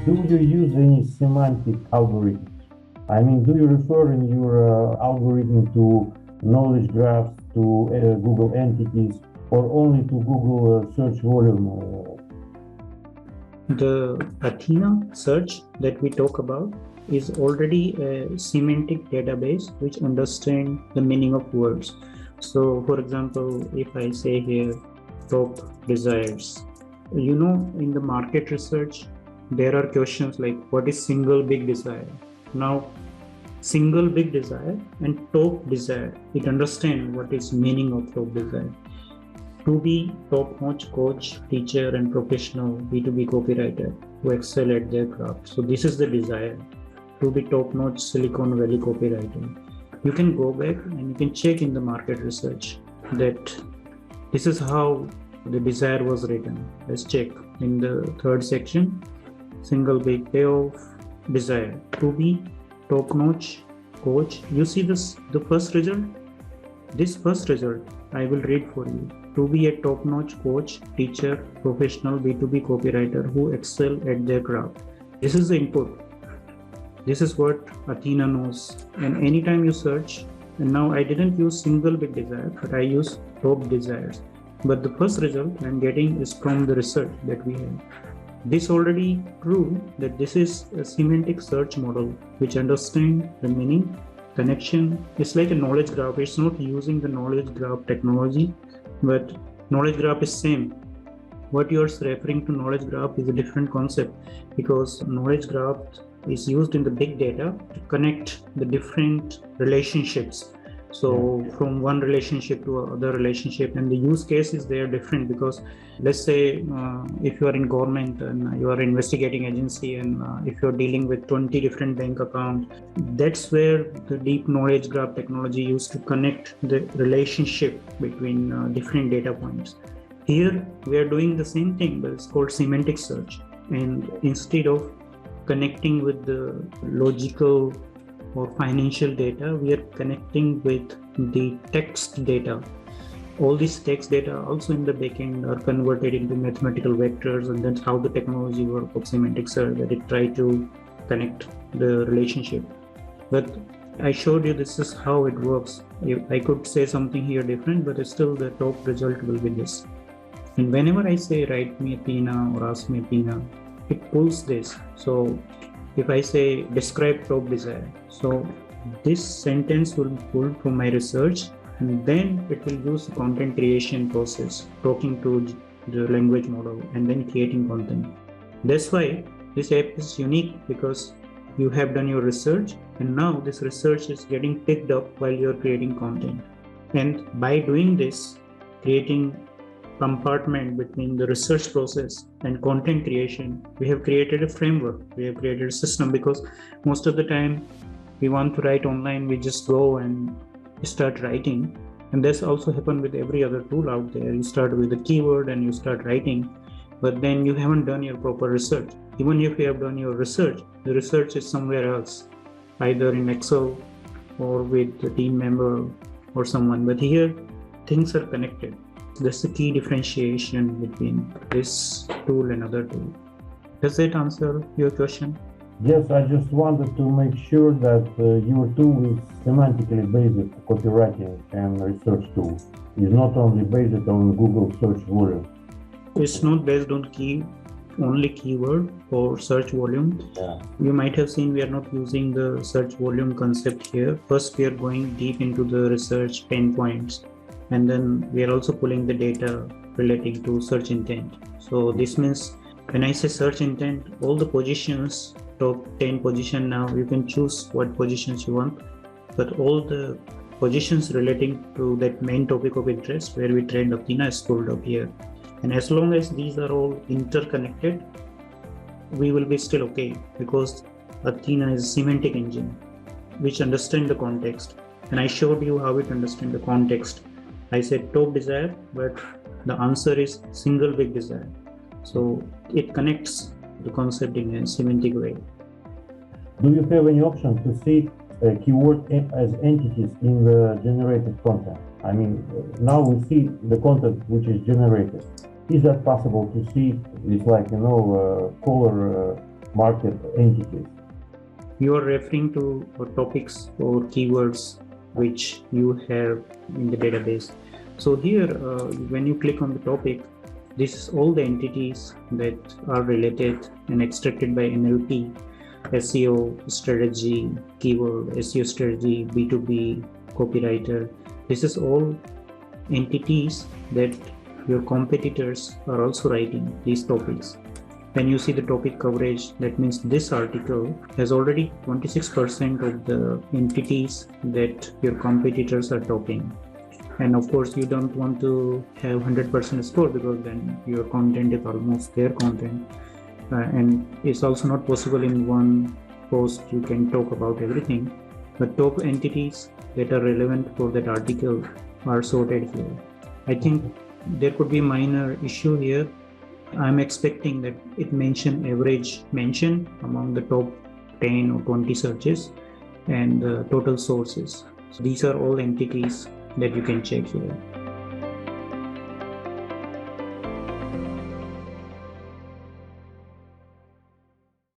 Do you use any semantic algorithms? I mean, do you refer in your algorithm to knowledge graphs, to Google entities, or only to Google search volume? The Athena search that we talk about is already a semantic database which understands the meaning of words. So, for example, if I say here top desires, in the market research, there are questions like what is single big desire? Now, single big desire and top desire, it understands what is meaning of top desire. To be top-notch coach, teacher, and professional B2B copywriter who excel at their craft. So this is the desire, to be top-notch Silicon Valley copywriter. You can go back and you can check in the market research that this is how the desire was written. Let's check in the third section, single big payoff desire, to be top-notch coach. You see this, the first result? This first result, I will read for you. To be a top-notch coach, teacher, professional B2B copywriter who excel at their craft. This is the input. This is what Athena knows. And anytime you search, and now I didn't use single big desire, but I use top desires. But the first result I'm getting is from the research that we have. This already proved that this is a semantic search model which understands the meaning, connection. It's like a knowledge graph. It's not using the knowledge graph technology, but knowledge graph is same. What you are referring to knowledge graph is a different concept, because knowledge graph is used in the big data to connect the different relationships. So from one relationship to another relationship, and the use cases, they are different, because let's say if you are in government and you are investigating agency, and if you're dealing with 20 different bank accounts, that's where the deep knowledge graph technology used to connect the relationship between different data points. Here we are doing the same thing, but it's called semantic search. And instead of connecting with the logical or financial data, we are connecting with the text data. All these text data also in the backend are converted into mathematical vectors, and that's how the technology works of semantic search, that it try to connect the relationship. But I showed you this is how it works. I could say something here different, but still the top result will be this. And whenever I say write me Athena or ask me Athena, it pulls this. So if I say describe top desire, so this sentence will be pulled from my research, and then it will use the content creation process, talking to the language model and then creating content. That's why this app is unique, because you have done your research, and now this research is getting picked up while you're creating content. And by doing this, creating compartment between the research process and content creation, we have created a framework, we have created a system, because most of the time we want to write online, we just go and start writing. And that's also happened with every other tool out there. You start with a keyword and you start writing, but then you haven't done your proper research. Even if you have done your research, the research is somewhere else, either in Excel or with the team member or someone. But here things are connected. That's the key differentiation between this tool and other tool. Does that answer your question? Yes, I just wanted to make sure that your tool is semantically based copywriting and research tool. It's not only based on Google search volume. It's not based on only keyword or search volume. Yeah. You might have seen we are not using the search volume concept here. First, we are going deep into the research pain points, and then we are also pulling the data relating to search intent. So this means when I say search intent, all the positions, top 10 position, now you can choose what positions you want, but all the positions relating to that main topic of interest where we trained Athena is pulled up here. And as long as these are all interconnected, we will be still okay, because Athena is a semantic engine which understands the context. And I showed you how it understands the context. I said top desire, but the answer is single big desire. So it connects the concept in a semantic way. Do you have any option to see keyword as entities in the generated content? I mean, now we see the content which is generated. Is that possible to see? It's like, color market entities. You are referring to topics or keywords which you have in the database. So here, when you click on the topic, this is all the entities that are related and extracted by NLP: SEO strategy, keyword, SEO strategy, B2B, copywriter. This is all entities that your competitors are also writing these topics. When you see the topic coverage, that means this article has already 26% of the entities that your competitors are talking. And of course, you don't want to have 100% score, because then your content is almost their content. And it's also not possible in one post you can talk about everything. The top entities that are relevant for that article are sorted here. I think there could be a minor issue here. I'm expecting that it mention average mention among the top 10 or 20 searches and total sources. So these are all entities that you can check here.